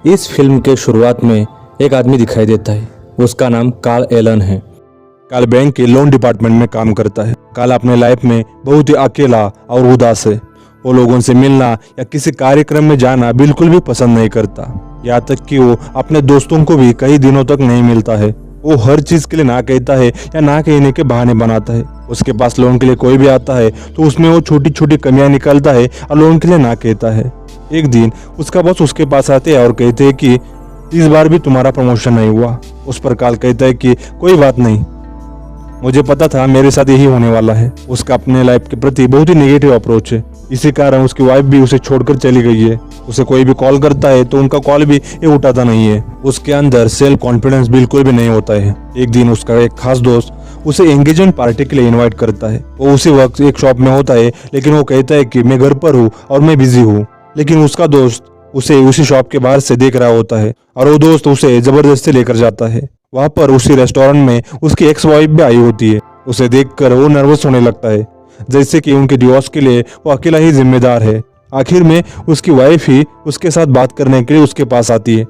इस फिल्म के शुरुआत में एक आदमी दिखाई देता है। उसका नाम कार्ल एलन है। कार्ल बैंक के लोन डिपार्टमेंट में काम करता है। कार्ल अपने लाइफ में बहुत ही अकेला और उदास है। वो लोगों से मिलना या किसी कार्यक्रम में जाना बिल्कुल भी पसंद नहीं करता। यहाँ तक कि वो अपने दोस्तों को भी कई दिनों तक नहीं मिलता है। वो हर चीज के लिए ना कहता है या ना कहने के बहाने बनाता है। उसके पास लोन के लिए कोई भी आता है तो उसमें वो छोटी छोटी कमियां निकालता है और लोन के लिए ना कहता है। एक दिन उसका बॉस उसके पास आते हैं और कहते हैं कि इस बार भी तुम्हारा प्रमोशन नहीं हुआ। उस पर कार्ल कहता है कि कोई बात नहीं, मुझे पता था मेरे साथ यही होने वाला है। उसका अपने लाइफ के प्रति बहुत ही नेगेटिव अप्रोच है। इसी कारण उसकी वाइफ भी उसे छोड़कर चली गई है। उसे कोई भी कॉल करता है तो उनका कॉल भी ये उठाता नहीं है। उसके अंदर सेल्फ कॉन्फिडेंस बिल्कुल भी नहीं होता है। एक दिन उसका एक खास दोस्त उसे एंगेजमेंट पार्टी के लिए इनवाइट करता है। वो उसी वक्त एक शॉप में होता है, लेकिन वो कहता है कि मैं घर पर हूँ और मैं बिजी हूँ। लेकिन उसका दोस्त उसे उसी शॉप के बाहर से देख रहा होता है और वो दोस्त उसे जबरदस्ती लेकर जाता है। वहाँ पर उसी रेस्टोरेंट में उसकी एक्स वाइफ भी आई होती है। उसे देखकर वो नर्वस होने लगता है, जैसे कि उनके डिवोर्स के लिए वो अकेला ही जिम्मेदार है। आखिर में उसकी वाइफ ही उसके साथ बात करने के लिए उसके पास आती है,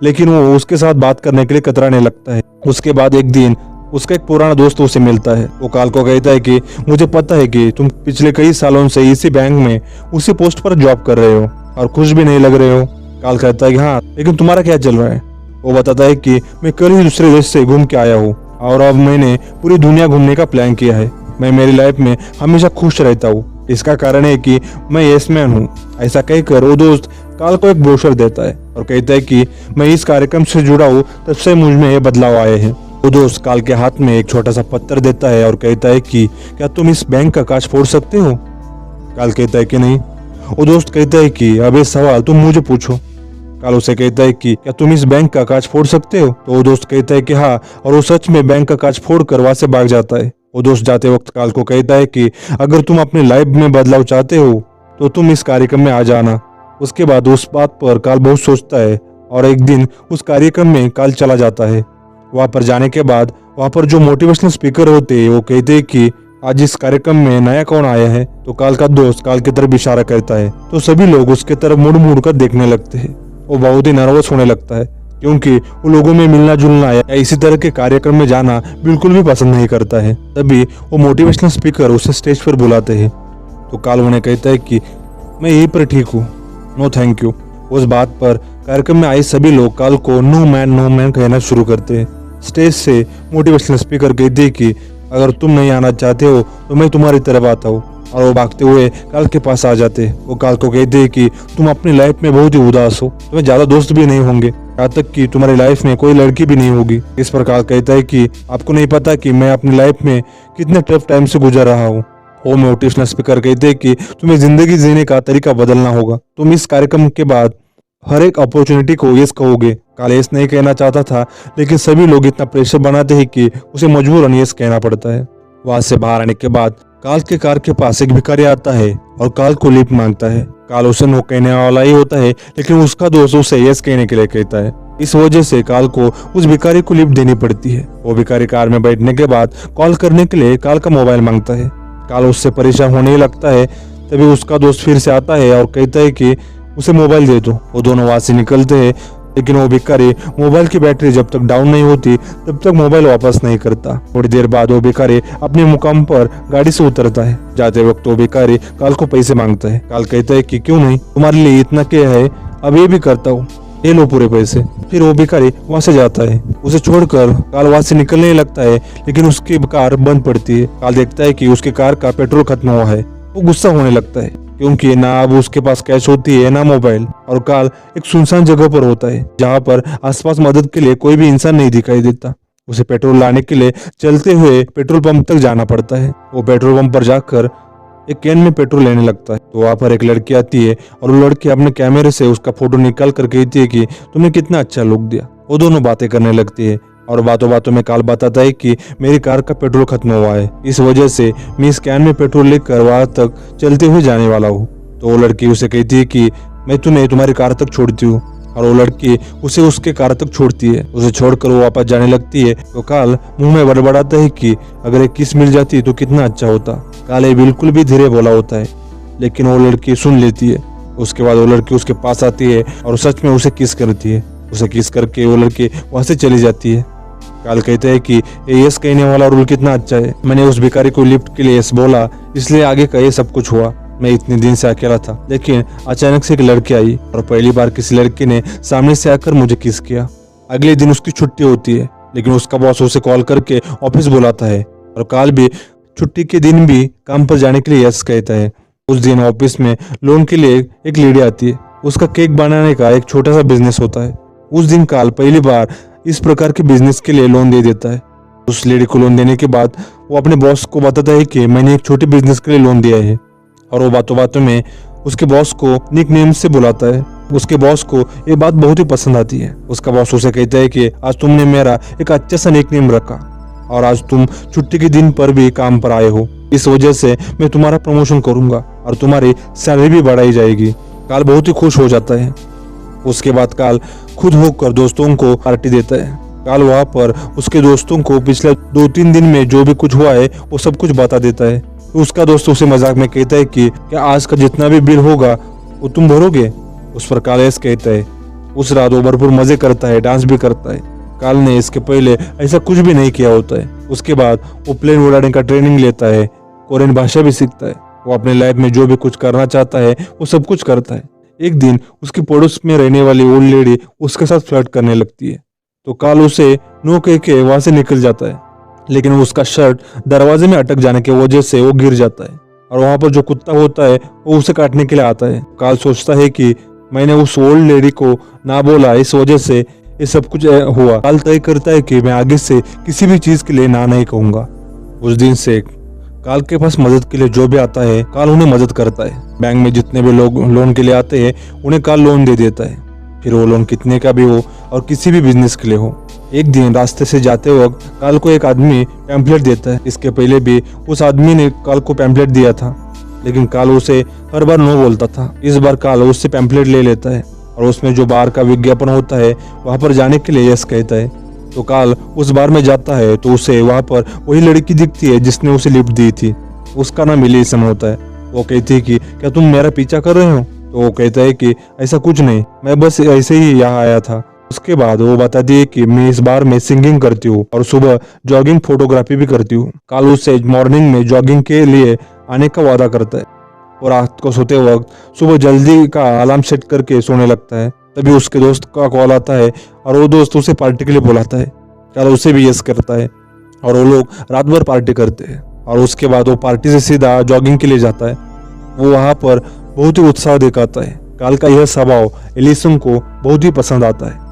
लेकिन वो उसके साथ बात करने के लिए कतराने लगता है। उसके बाद एक दिन उसका एक पुराना दोस्त उसे मिलता है। वो कार्ल को कहता है कि मुझे पता है कि तुम पिछले कई सालों से इसी बैंक में उसी पोस्ट पर जॉब कर रहे हो और खुश भी नहीं लग रहे हो। कार्ल कहता है कि हाँ, लेकिन तुम्हारा क्या चल रहा है? वो बताता है कि मैं कल ही दूसरे देश से घूम के आया हूँ और अब मैंने पूरी दुनिया घूमने का प्लान किया है। मैं मेरी लाइफ में हमेशा खुश रहता हूँ। इसका कारण है कि मैं यस मैन हूँ। ऐसा कहकर वो दोस्त कार्ल को एक ब्रोशर देता है और कहता है कि मैं इस कार्यक्रम से जुड़ा हूँ, तब से मुझ में ये बदलाव आए हैं। वो दोस्त कार्ल के हाथ में एक छोटा सा पत्थर देता है और कहता है कि क्या तुम इस बैंक का कांच फोड़ सकते हो? कार्ल कहता है कि नहीं। वो दोस्त कहता है कि अब ये सवाल तुम मुझे पूछो। कार्ल उसे कहता है कि क्या तुम इस बैंक का कांच फोड़ सकते हो? तो वो दोस्त कहता है कि हाँ, और वो सच में बैंक का कांच फोड़ कर वहां से भाग जाता है। वो दोस्त जाते वक्त कार्ल को कहता है कि अगर तुम अपनी लाइफ में बदलाव चाहते हो तो तुम इस कार्यक्रम में आ जाना। उसके बाद उस बात पर कार्ल बहुत सोचता है और एक दिन उस कार्यक्रम में कार्ल चला जाता है। वहां पर जाने के बाद वहां पर जो मोटिवेशनल स्पीकर होते हैं वो कहते हैं कि आज इस कार्यक्रम में नया कौन आया है? तो कार्ल का दोस्त कार्ल की तरफ इशारा करता है तो सभी लोग उसके तरफ मुड़ मुड़ कर देखने लगते हैं। वो बहुत ही नर्वस होने लगता है क्योंकि वो लोगों में मिलना जुलना या इसी तरह के कार्यक्रम में जाना बिल्कुल भी पसंद नहीं करता है। तभी वो मोटिवेशनल स्पीकर उसे स्टेज पर बुलाते हैं तो कार्ल उन्हें कहता है कि मैं यहीं पर ठीक हूँ, नो थैंक यू। उस बात पर कार्यक्रम में आए सभी लोग कार्ल को नो मैन कहना शुरू करते हैं। स्टेज से मोटिवेशनल स्पीकर कहते हैं कि अगर तुम नहीं आना चाहते हो तो मैं तुम्हारी तरफ आता हूँ, और वो भागते हुए कार्ल के पास आ जाते। वो कार्ल को कहते हैं कि तुम अपनी लाइफ में बहुत ही उदास हो, तुम्हें ज्यादा दोस्त भी नहीं होंगे, यहाँ तक कि तुम्हारी लाइफ में कोई लड़की भी नहीं होगी। इस पर कार्ल कहता है कि आपको नहीं पता कि मैं अपनी लाइफ में कितने टफ टाइम से गुजर रहा हूँ। वो मोटिवेशनल स्पीकर कहते हैं कि तुम्हें जिंदगी जीने का तरीका बदलना होगा। तुम इस कार्यक्रम के बाद हर एक अपॉर्चुनिटी को यस कहोगे। कार्ल यस नहीं कहना चाहता था, लेकिन सभी लोग इतना प्रेशर बनाते हैं कि उसे मजबूरन यस कहना पड़ता है। वहां से बाहर आने के बाद कार्ल के कार के पास एक भिखारी आता है और कार्ल को लिफ्ट मांगता है। कार्ल उसे नो कहने वाला ही होता है, लेकिन उसका दोस्त उसे यस कहने के लिए कहता है। इस वजह से कार्ल को उस भिखारी को लिफ्ट देनी पड़ती है। वो भिखारी कार में बैठने के बाद कॉल करने के लिए कार्ल का मोबाइल मांगता है। कार्ल उससे परेशान होने लगता है। तभी उसका दोस्त फिर से आता है और कहता है कि उसे मोबाइल दे दो। वो दोनों वहां से निकलते हैं, लेकिन वो भिखारी मोबाइल की बैटरी जब तक डाउन नहीं होती तब तक मोबाइल वापस नहीं करता। थोड़ी देर बाद वो भिखारी अपने मुकाम पर गाड़ी से उतरता है। जाते वक्त वो भिखारी कार्ल को पैसे मांगता है। कार्ल कहता है कि क्यों नहीं, तुम्हारे लिए इतना क्या है, अब ये भी करता हूँ, ये लो पूरे पैसे। फिर वो भिखारी वहां से जाता है। उसे छोड़कर कार्ल वहां से निकलने लगता है, लेकिन उसकी कार बंद पड़ती है। कार्ल देखता है कि उसकी कार का पेट्रोल खत्म हुआ है। वो गुस्सा होने लगता है क्योंकि ना अब उसके पास कैश होती है ना मोबाइल, और कार्ल एक सुनसान जगह पर होता है जहाँ पर आसपास मदद के लिए कोई भी इंसान नहीं दिखाई देता। उसे पेट्रोल लाने के लिए चलते हुए पेट्रोल पंप तक जाना पड़ता है। वो पेट्रोल पंप पर जाकर एक कैन में पेट्रोल लेने लगता है तो वहाँ पर एक लड़की आती है और वो लड़की अपने कैमरे से उसका फोटो निकाल कर कहती है कि तुमने कितना अच्छा लुक दिया। वो दोनों बातें करने लगती है और बातों बातों में कार्ल बताता है कि मेरी कार का पेट्रोल खत्म हुआ है, इस वजह से मैं इस कैन में पेट्रोल लेकर वहां तक चलते हुए जाने वाला हूँ। तो वो लड़की उसे कहती है कि मैं तुम्हें तुम्हारी कार तक छोड़ती हूँ, और वो लड़की उसे उसके कार तक छोड़ती है। उसे छोड़कर वो वापस जाने लगती है तो कार्ल मुंह में बड़बड़ाता है कि अगर एक किस मिल जाती तो कितना अच्छा होता। कार्ल बिल्कुल भी धीरे बोला होता है, लेकिन वो लड़की सुन लेती है उसके बाद वो लड़की उसके पास आती है और सच में उसे किस करती है। उसे किस करके वो लड़की वहां से चली जाती है। काल कहते हैं कि ये यस कहने वाला रूल कितना अच्छा है। मैंने उस भिखारी को लिफ्ट के लिए यस बोला, इसलिए आगे का ये सब कुछ हुआ। मैं इतने दिन से अकेला था, लेकिन अचानक से एक लड़की आई और पहली बार किसी लड़की ने सामने से आकर मुझे किस किया। अगले दिन उसकी छुट्टी होती है, लेकिन उसका बॉस उसे कॉल करके ऑफिस बुलाता है और काल भी छुट्टी के दिन भी काम पर जाने के लिए यस कहता है। उस दिन ऑफिस में लोन के लिए एक लेडी आती है। उसका केक बनाने का एक छोटा सा बिजनेस होता है। उस दिन काल पहली बार इस प्रकार के बिजनेस के लिए लोन दे देता है। उस लेडी को लोन देने के बाद वो अपने बॉस को बताता है कि मैंने एक छोटे बिजनेस के लिए लोन दिया है, और वो बातों बातों में उसके बॉस को निक नेम से बुलाता है। उसके बॉस को ये बात बहुत ही पसंद आती है। उसका बॉस उसे कहता है कि आज तुमने मेरा एक अच्छा सा निक नेम रखा और आज तुम छुट्टी के दिन पर भी काम पर आए हो, इस वजह से मैं तुम्हारा प्रमोशन करूंगा और तुम्हारी सैलरी भी बढ़ाई जाएगी। काल बहुत ही खुश हो जाता है। उसके बाद काल खुद होकर दोस्तों को पार्टी देता है। काल वहाँ पर उसके दोस्तों को पिछले 2-3 दिन में जो भी कुछ हुआ है वो सब कुछ बता देता है। तो उसका दोस्त उसे मजाक में कहता है कि क्या आज का जितना भी बिल होगा वो तुम भरोगे। उस पर काल ऐसा कहता है। उस रात वो भरपूर मजे करता है, डांस भी करता है। काल ने इसके पहले ऐसा कुछ भी नहीं किया होता है। उसके बाद वो प्लेन उड़ाने का ट्रेनिंग लेता है, कोरियन भाषा भी सीखता है। वो अपने लाइफ में जो भी कुछ करना चाहता है वो सब कुछ करता है। एक दिन उसकी पड़ोस में रहने वाली ओल्ड लेडी उसके साथ फ्लर्ट करने लगती है, तो काल उसे नो कह के वहां से निकल जाता है, लेकिन उसका शर्ट दरवाजे में अटक जाने की वजह से वो गिर जाता है और वहां पर जो कुत्ता होता है वो उसे काटने के लिए आता है। काल सोचता है कि मैंने उस ओल्ड लेडी को ना बोला, इस वजह से ये सब कुछ हुआ। काल तय करता है कि मैं आगे से किसी भी चीज के लिए ना नहीं कहूंगा। उस दिन से काल के पास मदद के लिए जो भी आता है काल उन्हें मदद करता है। बैंक में जितने भी लोग लोन के लिए आते हैं उन्हें काल लोन दे देता है, फिर वो लोन कितने का भी हो और किसी भी बिजनेस के लिए हो। एक दिन रास्ते से जाते वक्त काल को एक आदमी पैम्पलेट देता है। इसके पहले भी उस आदमी ने काल को पैम्पलेट दिया था, लेकिन काल उसे हर बार नो बोलता था। इस बार काल उससे पैम्पलेट ले लेता है और उसमें जो बाहर का विज्ञापन होता है वहां पर जाने के लिए यस कहता है। तो काल उस बार में जाता है तो उसे वहां पर वही लड़की दिखती है जिसने उसे लिफ्ट दी थी। उसका नाम एलिसन होता है। वो कहती है कि क्या तुम मेरा पीछा कर रहे हो। तो वो कहता है कि ऐसा कुछ नहीं, मैं बस ऐसे ही यहाँ आया था। उसके बाद वो बताती है कि मैं इस बार में सिंगिंग करती हूँ और सुबह जॉगिंग फोटोग्राफी भी करती हूँ। काल उससे मॉर्निंग में जॉगिंग के लिए आने का वादा करता है और रात को सोते वक्त सुबह जल्दी का अलार्म सेट करके सोने लगता है। तभी उसके दोस्त का कॉल आता है और वो दोस्त उसे पार्टी के लिए बुलाता है। काल उसे भी यस करता है और वो लोग रात भर पार्टी करते हैं और उसके बाद वो पार्टी से सीधा जॉगिंग के लिए जाता है। वो वहाँ पर बहुत ही उत्साह दिखाता है। काल का यह स्वभाव एलिसन को बहुत ही पसंद आता है।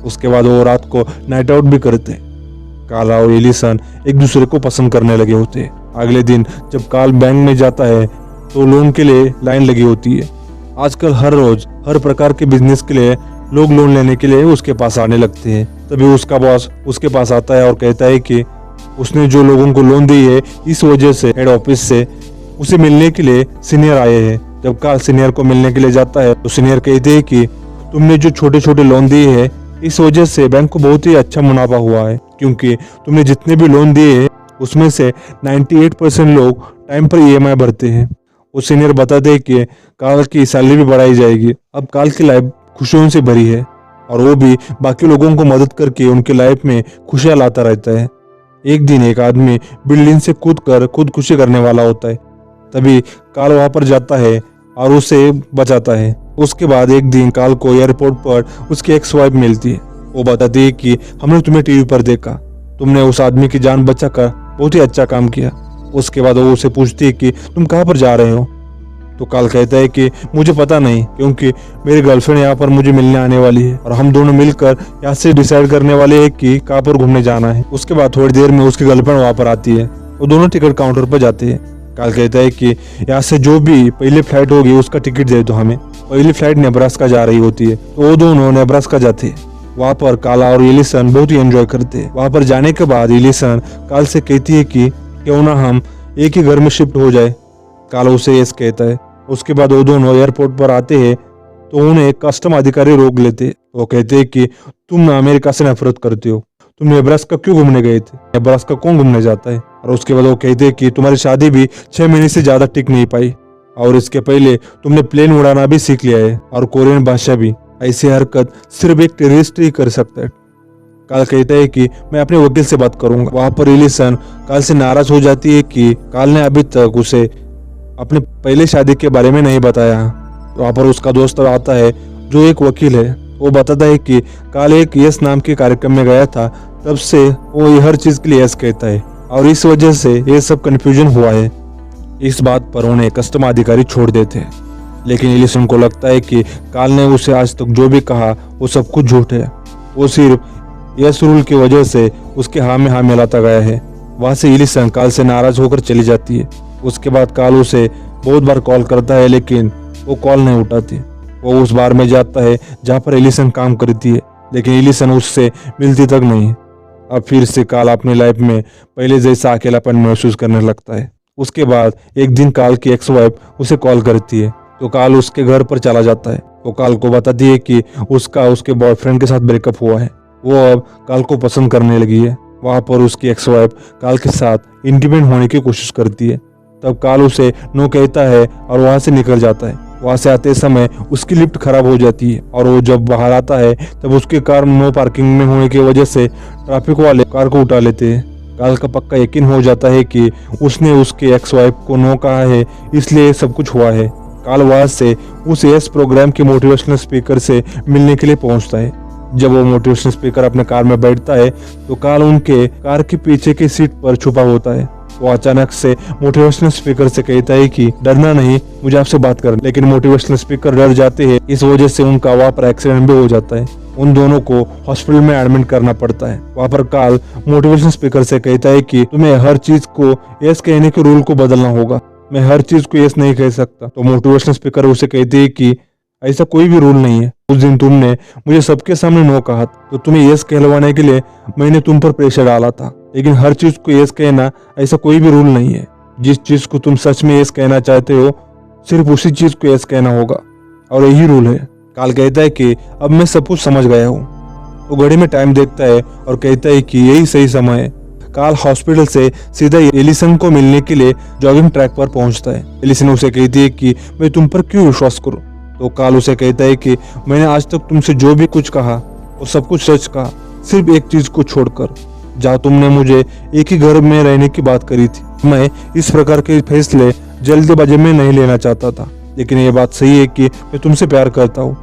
उसके बाद वो रात को नाइट आउट भी करते हैं। काल और एलिसन एक दूसरे को पसंद करने लगे होते हैं। अगले दिन जब काल बैंक में जाता है तो लोन के लिए लाइन लगी होती है। आजकल हर रोज हर प्रकार के बिजनेस के लिए लोग लोन लेने के लिए उसके पास आने लगते हैं। तभी उसका बॉस उसके पास आता है और कहता है कि उसने जो लोगों को लोन दी है इस वजह से हेड ऑफिस से उसे मिलने के लिए सीनियर आए हैं। जब काल सीनियर को मिलने के लिए जाता है तो सीनियर कहते हैं कि तुमने जो छोटे छोटे लोन दिए हैं इस वजह से बैंक को बहुत ही अच्छा मुनाफा हुआ है, क्योंकि तुमने जितने भी लोन दिए हैं उसमें से 98% लोग टाइम पर EMI भरते हैं। वो सीनियर बताते हैं कि काल की सैलरी भी बढ़ाई जाएगी। अब काल की लाइफ खुशियों से भरी है और वो भी बाकी लोगों को मदद करके उनकी लाइफ में खुशियां लाता रहता है। एक दिन एक आदमी बिल्डिंग से कूद कर खुदकुशी करने वाला होता है। तभी काल वहां पर जाता है और उसे बचाता है। उसके बाद एक दिन काल को एयरपोर्ट पर उसकी एक्स वाइफ मिलती है। वो बताती है कि हमने तुम्हें टीवी पर देखा, तुमने उस आदमी की जान बचाकर बहुत ही अच्छा काम किया। उसके बाद वो उसे पूछती है कि तुम कहाँ पर जा रहे हो। तो काल कहता है कि मुझे पता नहीं, क्योंकि मेरी गर्लफ्रेंड यहाँ पर मुझे मिलने आने वाली है और हम दोनों मिलकर यहाँ से डिसाइड करने वाले हैं कि कहाँ पर घूमने जाना है। उसके बाद थोड़ी देर में उसकी गर्लफ्रेंड वहाँ पर आती है। वो दोनों टिकट काउंटर पर जाते हैं। काल कहता है कि यहाँ से जो भी पहली फ्लाइट होगी उसका टिकट दे दो हमें। पहली फ्लाइट नेब्रास्का जा रही होती है, तो वो दोनों नेब्रास्का जाते हैं। वहाँ पर काला और एलिसन बहुत ही एंजॉय करते हैं। वहाँ पर जाने के बाद एलिसन काल से कहती है कि क्यों ना हम एक ही घर में शिफ्ट हो जाए। काल उसे यस कहता है। उसके बाद वो दोनों एयरपोर्ट पर आते हैं तो उन्हें कस्टम अधिकारी रोक लेते। वो कहते हैं कि तुम अमेरिका से नफरत करते हो, तुम नेब्रास्का क्यों घूमने गए थे, नेब्रास्का कौन घूमने जाता है। और उसके बाद वो कहते हैं कि तुम्हारी शादी भी 6 महीने से ज्यादा टिक नहीं पाई। और इसके पहले तुमने प्लेन उड़ाना भी सीख लिया है और कोरियन भाषा भी। ऐसी हरकत सिर्फ एक टेररिस्ट ही कर सकता है। काल कहता है कि मैं अपने वकील से बात करूंगा। वहां पर एलिसन काल से नाराज हो जाती है कि काल ने अभी तक उसे अपने पहले शादी के बारे में नहीं बताया। वहां पर उसका दोस्त आता है जो एक वकील है। वो बताता है कि काल एक यस नाम के कार्यक्रम में गया था, तब से वो ये हर चीज के लिए यस कहता है और इस वजह से ये सब कंफ्यूजन हुआ है। इस बात पर उन्हें कस्टम अधिकारी छोड़ देते हैं, लेकिन एलिसन को लगता है कि काल ने उसे आज तक जो भी कहा वो सब कुछ झूठ है। वो सिर्फ यस रूल की वजह से उसके हाँ में हाँ मिलाता गया है। वहां से एलिसन काल से नाराज होकर चली जाती है। उसके बाद काल उसे बहुत बार कॉल करता है, लेकिन वो कॉल नहीं उठाती। वो उस बार में जाता है जहाँ पर एलिसन काम करती है, लेकिन एलिसन उससे मिलती तक नहीं। अब फिर से काल अपनी लाइफ में पहले जैसा अकेलापन महसूस करने लगता है। उसके बाद एक दिन काल की एक्स वाइफ उसे कॉल करती है, तो काल उसके घर पर चला जाता है। वो काल को बताती है कि उसका उसके बॉयफ्रेंड के साथ ब्रेकअप हुआ है। वो अब काल को पसंद करने लगी है। वहां पर उसकी एक्स वाइफ काल के साथ इंटीमेट होने की कोशिश करती है। तब काल उसे नो कहता है और वहां से निकल जाता है। वहां से आते समय उसकी लिफ्ट खराब हो जाती है और वो जब बाहर आता है तब उसकी कार नो पार्किंग में होने की वजह से ट्रैफिक वाले कार को उठा लेते हैं। काल का पक्का यकीन हो जाता है कि उसने उसके एक्स वाइफ को नो कहा है, इसलिए सब कुछ हुआ है। काल वहां से उस एस प्रोग्राम के मोटिवेशनल स्पीकर से मिलने के लिए पहुंचता है। जब वो मोटिवेशनल स्पीकर अपने कार में बैठता है तो काल उनके कार के पीछे की सीट पर छुपा होता है। वो अचानक से मोटिवेशनल स्पीकर से कहता है कि डरना नहीं, मुझे आपसे बात करना। लेकिन मोटिवेशनल स्पीकर डर जाते हैं। इस वजह से उनका वहां पर एक्सीडेंट भी हो जाता है। उन दोनों को हॉस्पिटल में एडमिट करना पड़ता है। वहां पर काल मोटिवेशनल स्पीकर से कहता है कि तुम्हें हर चीज को यस कहने के रूल को बदलना होगा। मैं हर चीज को यस नहीं कह सकता। तो मोटिवेशनल स्पीकर उसे कहती है कि ऐसा कोई भी रूल नहीं है। उस दिन तुमने मुझे सबके सामने नो कहा, तो तुम्हें यस कहलवाने के लिए मैंने तुम पर प्रेशर डाला था। लेकिन हर चीज को यस कहना ऐसा कोई भी रूल नहीं है। जिस चीज को तुम सच में यस कहना चाहते हो, सिर्फ उसी चीज को यस कहना होगा और यही रूल है। काल कहता है कि अब मैं सब कुछ समझ गया हूँ। वो घड़ी में टाइम देखता है और कहता है कि यही सही समय है। काल हॉस्पिटल से सीधा एलिसन को मिलने के लिए जॉगिंग ट्रैक पर पहुंचता है। एलिसन उसे कहती है कि मैं तुम पर क्यों विश्वास करूं। तो काल उसे कहता है कि मैंने आज तक तुमसे जो भी कुछ कहा वो सब कुछ सच कहा, सिर्फ एक चीज को छोड़कर, जहाँ तुमने मुझे एक ही घर में रहने की बात करी थी। मैं इस प्रकार के फैसले जल्दबाजी में नहीं लेना चाहता था, लेकिन ये बात सही है कि मैं तुमसे प्यार करता हूँ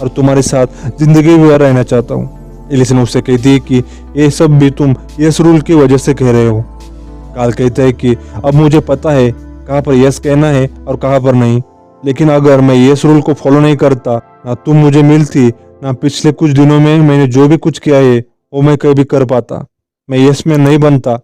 और तुम्हारे साथ जिंदगी भर रहना चाहता हूँ। एलिसन उससे कहती है कि ये सब भी तुम यस रूल की वजह से कह रहे हो। काल कहता है कि अब मुझे पता है कहाँ पर यस कहना है और कहाँ पर नहीं, लेकिन अगर मैं यस रूल को फॉलो नहीं करता, ना तुम मुझे मिलती, ना पिछले कुछ दिनों में मैंने जो भी कुछ किया है वो मैं कभी कर पाता। मैं यस में नहीं बनता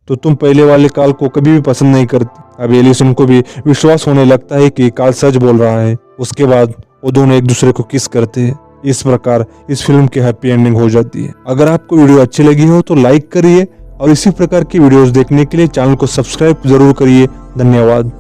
तो तुम पहले वाले काल को कभी भी पसंद नहीं करती। अब एलिसन को भी विश्वास होने लगता है कि काल सच बोल रहा है। उसके बाद वो दोनों एक दूसरे को किस करते हैं। इस प्रकार इस फिल्म की हैप्पी एंडिंग हो जाती है। अगर आपको वीडियो अच्छी लगी हो तो लाइक करिए और इसी प्रकार की वीडियोस देखने के लिए चैनल को सब्सक्राइब जरूर करिए। धन्यवाद।